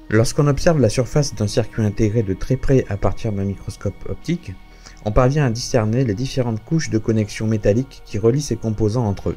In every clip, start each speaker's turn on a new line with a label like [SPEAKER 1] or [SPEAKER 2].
[SPEAKER 1] Lorsqu'on observe la surface d'un circuit intégré de très près à partir d'un microscope optique, on parvient à discerner les différentes couches de connexion métallique qui relient ces composants entre eux.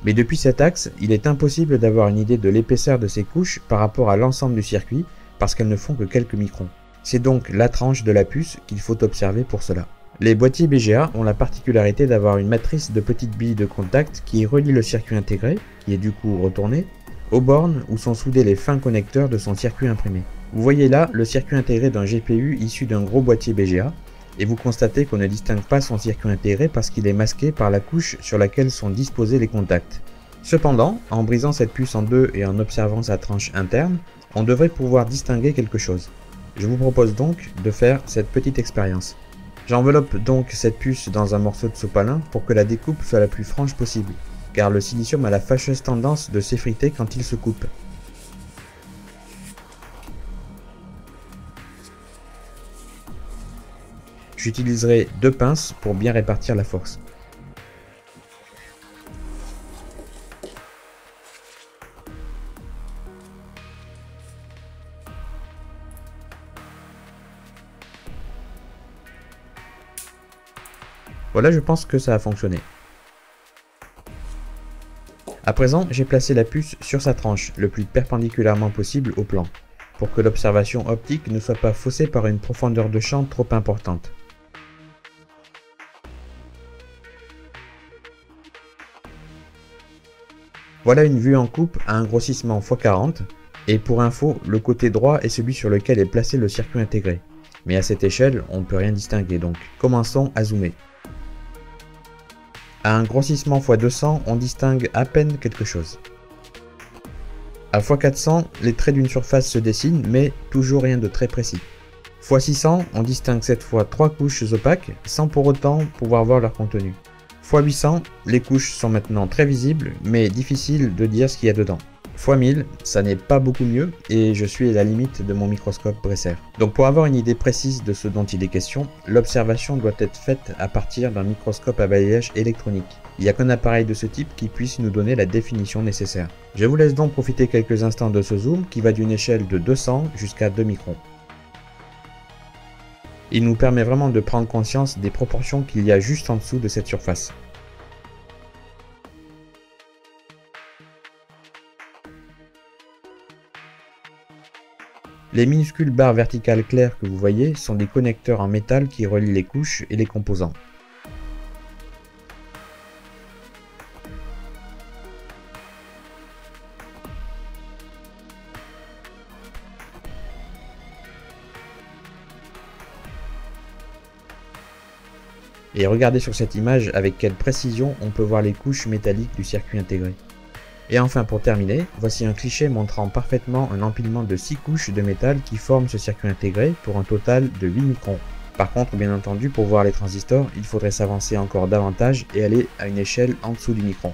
[SPEAKER 1] Mais depuis cet axe, il est impossible d'avoir une idée de l'épaisseur de ces couches par rapport à l'ensemble du circuit parce qu'elles ne font que quelques microns. C'est donc la tranche de la puce qu'il faut observer pour cela. Les boîtiers BGA ont la particularité d'avoir une matrice de petites billes de contact qui relie le circuit intégré, qui est du coup retourné, aux bornes où sont soudés les fins connecteurs de son circuit imprimé. Vous voyez là le circuit intégré d'un GPU issu d'un gros boîtier BGA, et vous constatez qu'on ne distingue pas son circuit intégré parce qu'il est masqué par la couche sur laquelle sont disposés les contacts. Cependant, en brisant cette puce en deux et en observant sa tranche interne, on devrait pouvoir distinguer quelque chose. Je vous propose donc de faire cette petite expérience. J'enveloppe donc cette puce dans un morceau de sopalin pour que la découpe soit la plus franche possible, car le silicium a la fâcheuse tendance de s'effriter quand il se coupe. J'utiliserai deux pinces pour bien répartir la force. Voilà, je pense que ça a fonctionné. À présent, j'ai placé la puce sur sa tranche, le plus perpendiculairement possible au plan, pour que l'observation optique ne soit pas faussée par une profondeur de champ trop importante. Voilà une vue en coupe à un grossissement x40, et pour info, le côté droit est celui sur lequel est placé le circuit intégré. Mais à cette échelle, on ne peut rien distinguer, donc commençons à zoomer. À un grossissement x200, on distingue à peine quelque chose. À x400, les traits d'une surface se dessinent, mais toujours rien de très précis. x600, on distingue cette fois 3 couches opaques, sans pour autant pouvoir voir leur contenu. x800, les couches sont maintenant très visibles, mais difficile de dire ce qu'il y a dedans. x1000, ça n'est pas beaucoup mieux, et je suis à la limite de mon microscope Bresser. Donc pour avoir une idée précise de ce dont il est question, l'observation doit être faite à partir d'un microscope à balayage électronique. Il n'y a qu'un appareil de ce type qui puisse nous donner la définition nécessaire. Je vous laisse donc profiter quelques instants de ce zoom qui va d'une échelle de 200 jusqu'à 2 microns. Il nous permet vraiment de prendre conscience des proportions qu'il y a juste en dessous de cette surface. Les minuscules barres verticales claires que vous voyez sont des connecteurs en métal qui relient les couches et les composants. Et regardez sur cette image avec quelle précision on peut voir les couches métalliques du circuit intégré. Et enfin pour terminer, voici un cliché montrant parfaitement un empilement de 6 couches de métal qui forment ce circuit intégré pour un total de 8 microns. Par contre, bien entendu, pour voir les transistors, il faudrait s'avancer encore davantage et aller à une échelle en dessous du micron.